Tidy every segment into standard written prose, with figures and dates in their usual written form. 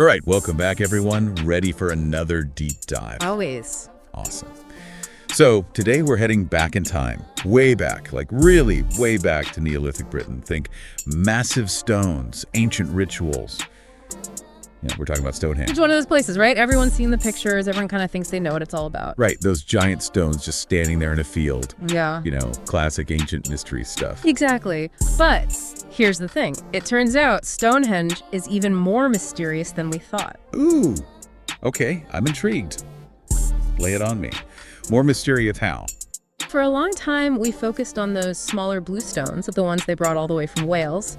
All right, welcome back, everyone. Ready for another deep dive? Always. Awesome. So today we're heading back in time, way back, like really way back to Neolithic Britain. Think massive stones, ancient rituals. Yeah, we're talking about Stonehenge. It's one of those places, right? Everyone's seen the pictures. Everyone kind of thinks they know what it's all about. Right, those giant stones just standing there in a field. Yeah. You know, classic ancient mystery stuff. Exactly. But here's the thing. It turns out Stonehenge is even more mysterious than we thought. Ooh, okay, I'm intrigued. Lay it on me. More mysterious how? For a long time, we focused on those smaller blue stones, the ones they brought all the way from Wales.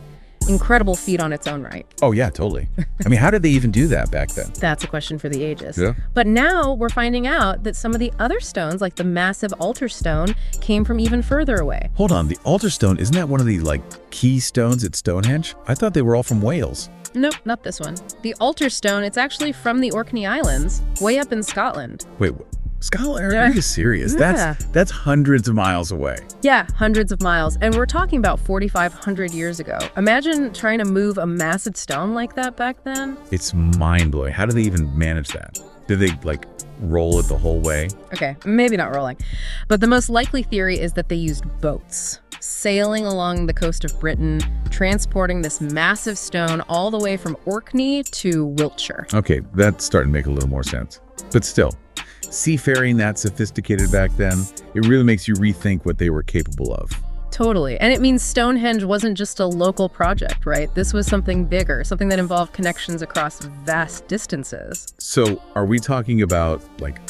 Incredible feat on its own right. Oh, yeah, totally. I mean, how did they even do that back then? That's a question for the ages. Yeah. But now we're finding out that some of the other stones, like the massive altar stone, came from even further away. Hold on, the altar stone, isn't that one of the, key stones at Stonehenge? I thought they were all from Wales. Nope, not this one. The altar stone, it's actually from the Orkney Islands, way up in Scotland. Wait, Scotland? Are you serious? Yeah. That's hundreds of miles away. Yeah, hundreds of miles. And we're talking about 4,500 years ago. Imagine trying to move a massive stone like that back then. It's mind-blowing. How do they even manage that? Did they, roll it the whole way? Okay, maybe not rolling. But the most likely theory is that they used boats, sailing along the coast of Britain, transporting this massive stone all the way from Orkney to Wiltshire. Okay, that's starting to make a little more sense. But still, seafaring that sophisticated back then, it really makes you rethink what they were capable of. Totally. And it means Stonehenge wasn't just a local project, right? This was something bigger, something that involved connections across vast distances. So are we talking about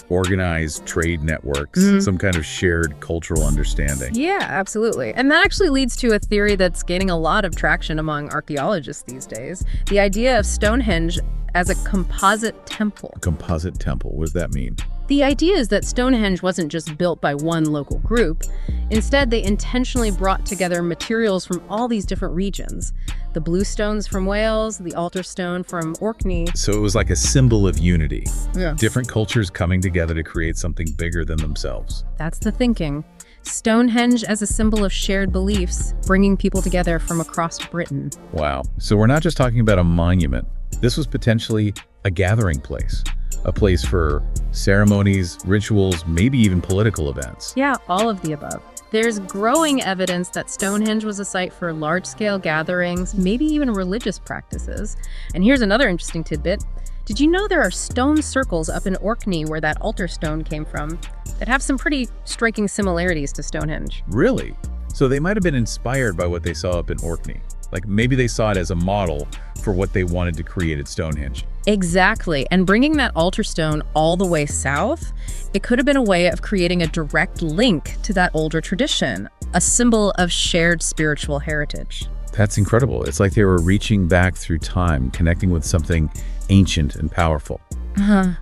organized trade networks, some kind of shared cultural understanding? Yeah, absolutely. And that actually leads to a theory that's gaining a lot of traction among archaeologists these days. The idea of Stonehenge as a composite temple. A composite temple, what does that mean? The idea is that Stonehenge wasn't just built by one local group. Instead, they intentionally brought together materials from all these different regions. The blue stones from Wales, the altar stone from Orkney. So it was like a symbol of unity. Yeah. Different cultures coming together to create something bigger than themselves. That's the thinking. Stonehenge as a symbol of shared beliefs, bringing people together from across Britain. Wow. So we're not just talking about a monument. This was potentially a gathering place. A place for ceremonies, rituals, maybe even political events. Yeah, all of the above. There's growing evidence that Stonehenge was a site for large-scale gatherings, maybe even religious practices. And here's another interesting tidbit. Did you know there are stone circles up in Orkney where that altar stone came from that have some pretty striking similarities to Stonehenge? Really? So they might have been inspired by what they saw up in Orkney. Maybe they saw it as a model for what they wanted to create at Stonehenge. Exactly. And bringing that altar stone all the way south, it could have been a way of creating a direct link to that older tradition, a symbol of shared spiritual heritage. That's incredible. It's like they were reaching back through time, connecting with something ancient and powerful.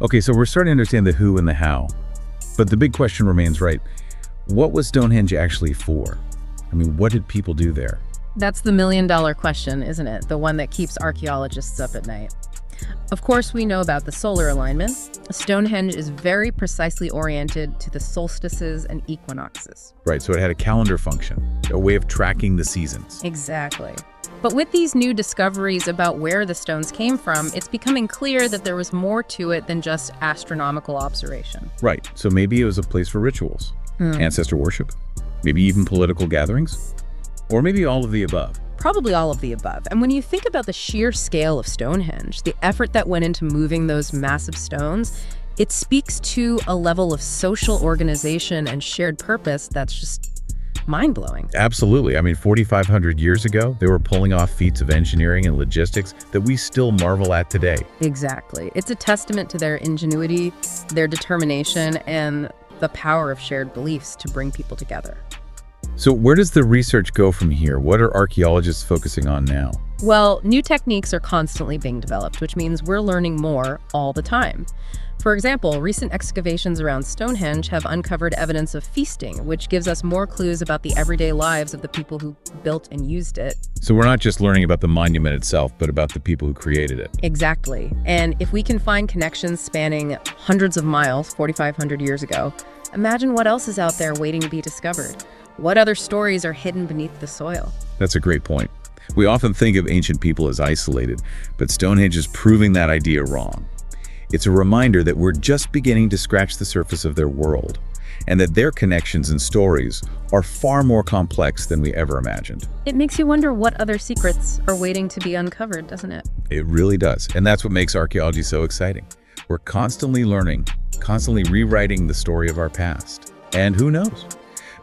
Okay, so we're starting to understand the who and the how. But the big question remains, right? What was Stonehenge actually for? I mean, what did people do there? That's the million-dollar question, isn't it? The one that keeps archaeologists up at night. Of course, we know about the solar alignment. Stonehenge is very precisely oriented to the solstices and equinoxes. Right, so it had a calendar function, a way of tracking the seasons. Exactly. But with these new discoveries about where the stones came from, it's becoming clear that there was more to it than just astronomical observation. Right, so maybe it was a place for rituals, ancestor worship, maybe even political gatherings, or maybe all of the above. Probably all of the above. And when you think about the sheer scale of Stonehenge, the effort that went into moving those massive stones, it speaks to a level of social organization and shared purpose that's just mind-blowing. Absolutely. I mean, 4,500 years ago, they were pulling off feats of engineering and logistics that we still marvel at today. Exactly. It's a testament to their ingenuity, their determination, and the power of shared beliefs to bring people together. So where does the research go from here? What are archaeologists focusing on now? Well, new techniques are constantly being developed, which means we're learning more all the time. For example, recent excavations around Stonehenge have uncovered evidence of feasting, which gives us more clues about the everyday lives of the people who built and used it. So we're not just learning about the monument itself, but about the people who created it. Exactly. And if we can find connections spanning hundreds of miles, 4,500 years ago, imagine what else is out there waiting to be discovered. What other stories are hidden beneath the soil? That's a great point. We often think of ancient people as isolated, but Stonehenge is proving that idea wrong. It's a reminder that we're just beginning to scratch the surface of their world, and that their connections and stories are far more complex than we ever imagined. It makes you wonder what other secrets are waiting to be uncovered, doesn't it? It really does, and that's what makes archaeology so exciting. We're constantly learning, constantly rewriting the story of our past. And who knows?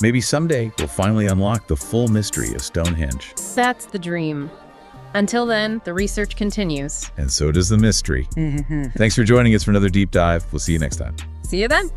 Maybe someday we'll finally unlock the full mystery of Stonehenge. That's the dream. Until then, the research continues. And so does the mystery. Thanks for joining us for another deep dive. We'll see you next time. See you then.